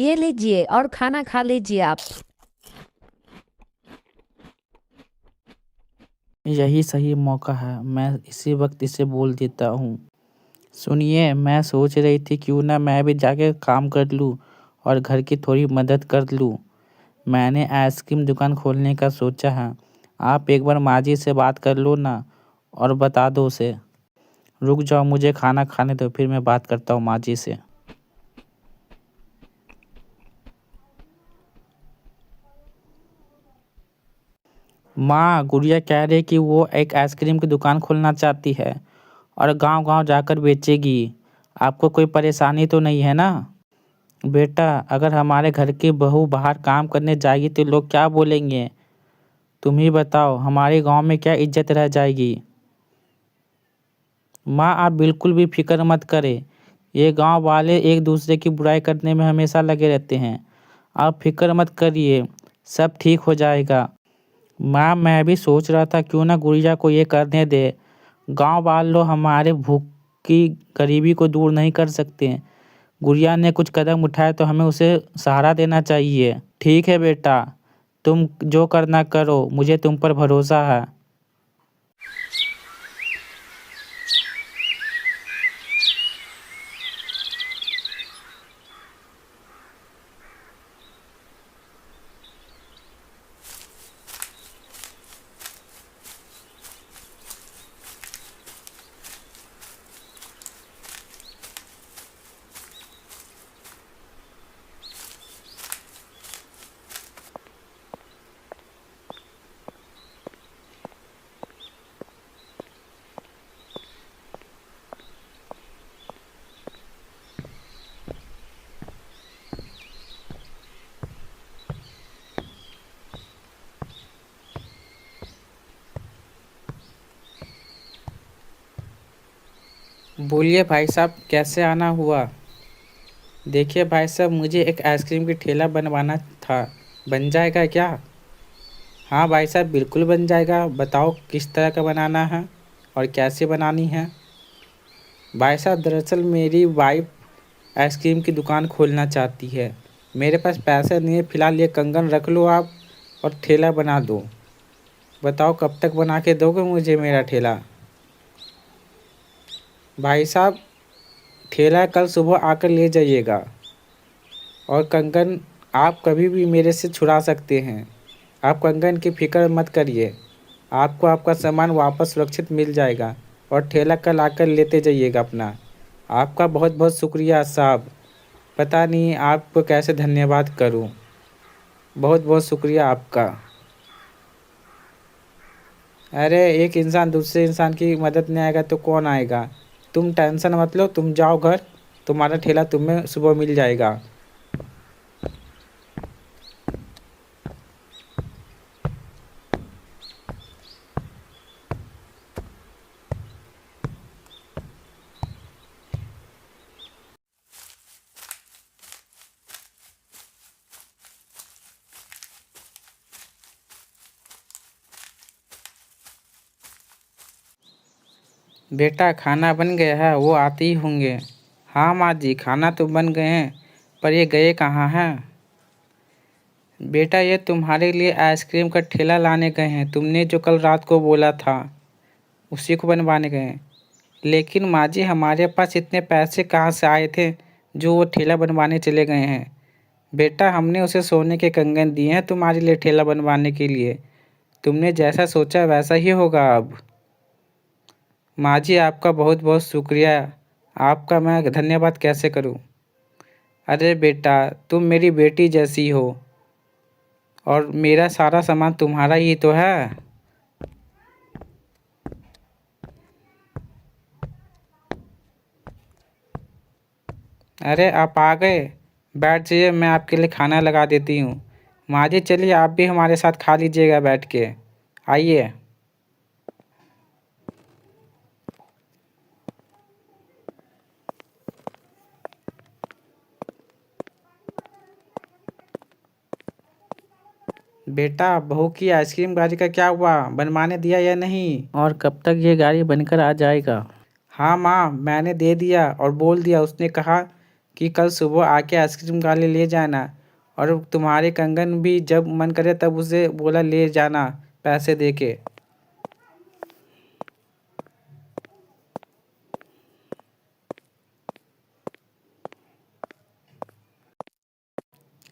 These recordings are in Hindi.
ये लीजिए और खाना खा लीजिए आप। यही सही मौका है, मैं इसी वक्त इसे बोल देता हूँ। सुनिए, मैं सोच रही थी क्यों ना मैं भी जाके काम कर लूँ और घर की थोड़ी मदद कर लूँ। मैंने आइसक्रीम दुकान खोलने का सोचा है। आप एक बार माजी से बात कर लो ना और बता दो उसे। रुक जाओ, मुझे खाना खाने दो, फिर मैं बात करता हूँ माजी से। माँ, गुड़िया कह रही कि वो एक आइसक्रीम की दुकान खोलना चाहती है और गांव-गांव जाकर बेचेगी। आपको कोई परेशानी तो नहीं है ना? बेटा, अगर हमारे घर की बहू बाहर काम करने जाएगी तो लोग क्या बोलेंगे? तुम ही बताओ, हमारे गांव में क्या इज्जत रह जाएगी? माँ, आप बिल्कुल भी फिक्र मत करें। ये गांव वाले एक दूसरे की बुराई करने में हमेशा लगे रहते हैं। आप फिक्र मत करिए, सब ठीक हो जाएगा। माँ, मैं भी सोच रहा था क्यों ना गुड़िया को ये करने दे। गांव वालों हमारे भूख की गरीबी को दूर नहीं कर सकते। गुड़िया ने कुछ कदम उठाए तो हमें उसे सहारा देना चाहिए। ठीक है बेटा, तुम जो करना करो, मुझे तुम पर भरोसा है। बोलिए भाई साहब, कैसे आना हुआ? देखिए भाई साहब, मुझे एक आइसक्रीम की ठेला बनवाना था। बन जाएगा क्या? हाँ भाई साहब, बिल्कुल बन जाएगा। बताओ किस तरह का बनाना है और कैसे बनानी है। भाई साहब, दरअसल मेरी वाइफ आइसक्रीम की दुकान खोलना चाहती है। मेरे पास पैसे नहीं है, फ़िलहाल ये कंगन रख लो आप और ठेला बना दो। बताओ कब तक बना के दोगे मुझे मेरा ठेला? भाई साहब, ठेला कल सुबह आकर ले जाइएगा और कंगन आप कभी भी मेरे से छुड़ा सकते हैं। आप कंगन की फ़िक्र मत करिए, आपको आपका सामान वापस सुरक्षित मिल जाएगा और ठेला कल आकर लेते जाइएगा अपना। आपका बहुत बहुत शुक्रिया साहब। पता नहीं आपको कैसे धन्यवाद करूं। बहुत बहुत शुक्रिया आपका। अरे, एक इंसान दूसरे इंसान की मदद नहीं आएगा तो कौन आएगा? तुम टेंशन मत लो, तुम जाओ घर, तुम्हारा ठेला तुम्हें सुबह मिल जाएगा। बेटा, खाना बन गया है, वो आते ही होंगे। हाँ माँ जी, खाना तो बन गए हैं, पर ये गए कहाँ हैं? बेटा, ये तुम्हारे लिए आइसक्रीम का ठेला लाने गए हैं। तुमने जो कल रात को बोला था उसी को बनवाने गए हैं। लेकिन माँ जी, हमारे पास इतने पैसे कहाँ से आए थे जो वो ठेला बनवाने चले गए हैं? बेटा, हमने उसे सोने के कंगन दिए हैं तुम्हारे लिए ठेला बनवाने के लिए। तुमने जैसा सोचा वैसा ही होगा अब। माँ जी, आपका बहुत बहुत शुक्रिया। आपका मैं धन्यवाद कैसे करूँ? अरे बेटा, तुम मेरी बेटी जैसी हो और मेरा सारा सामान तुम्हारा ही तो है। अरे, आप आ गए। बैठ जाइए, मैं आपके लिए खाना लगा देती हूँ। माँ जी, चलिए आप भी हमारे साथ खा लीजिएगा बैठ के। आइए। बेटा, बहू की आइसक्रीम गाड़ी का क्या हुआ? बनवाने दिया या नहीं? और कब तक ये गाड़ी बनकर आ जाएगा? हाँ माँ, मैंने दे दिया और बोल दिया। उसने कहा कि कल सुबह आके आइसक्रीम खा ले जाना, और तुम्हारे कंगन भी जब मन करे तब उसे बोला ले जाना पैसे दे के।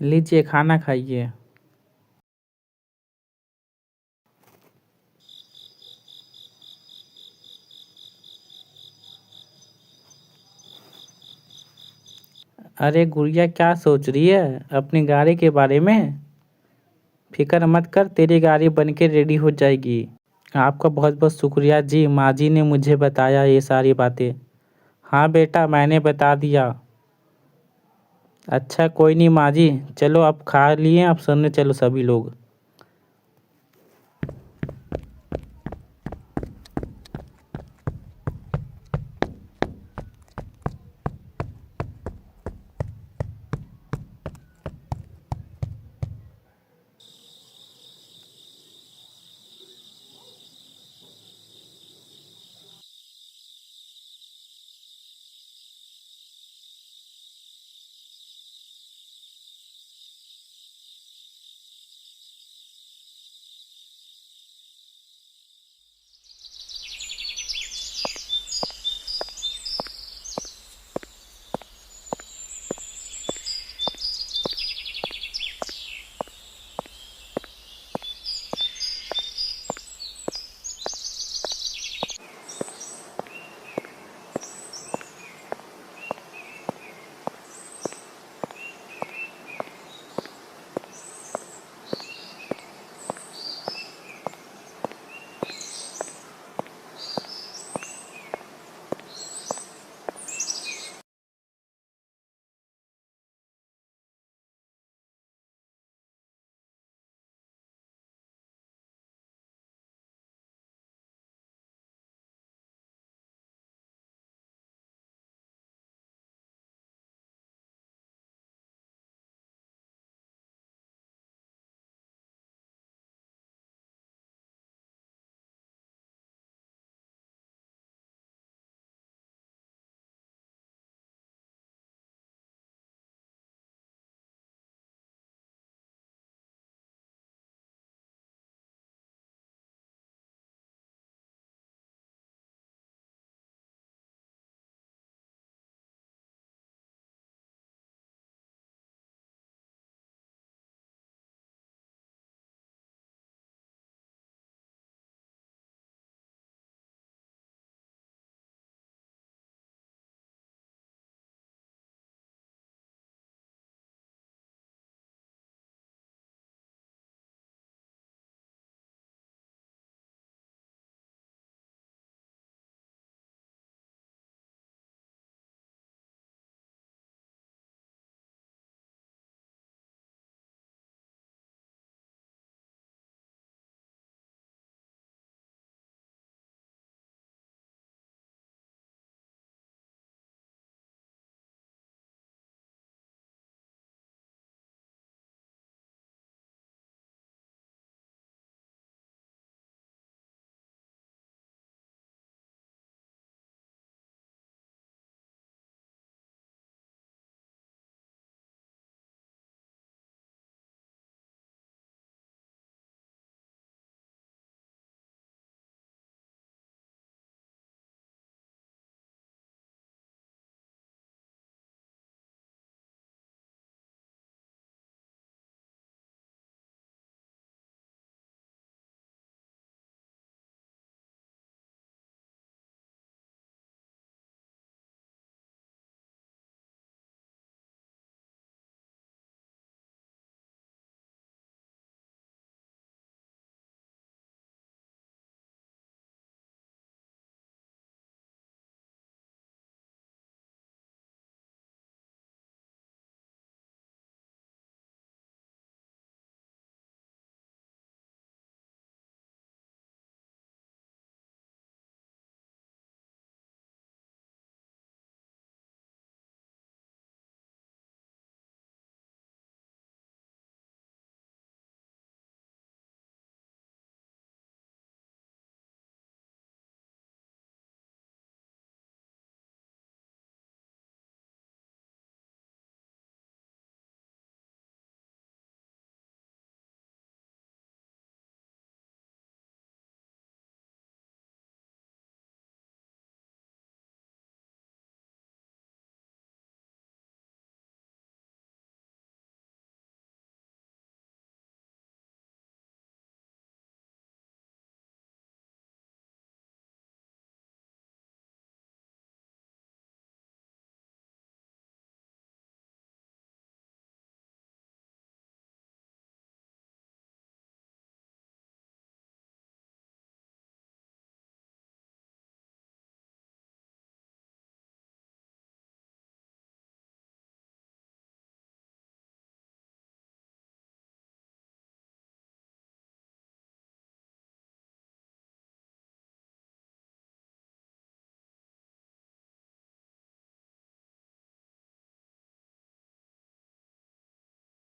लीजिए खाना खाइए। अरे गुड़िया क्या सोच रही है अपनी गाड़ी के बारे में? फिक्र मत कर, तेरी गाड़ी बन के रेडी हो जाएगी। आपका बहुत बहुत शुक्रिया जी, माँ जी ने मुझे बताया ये सारी बातें। हाँ बेटा मैंने बता दिया। अच्छा कोई नहीं माँ जी, चलो अब खा लिए, अब सोने चलो सभी लोग।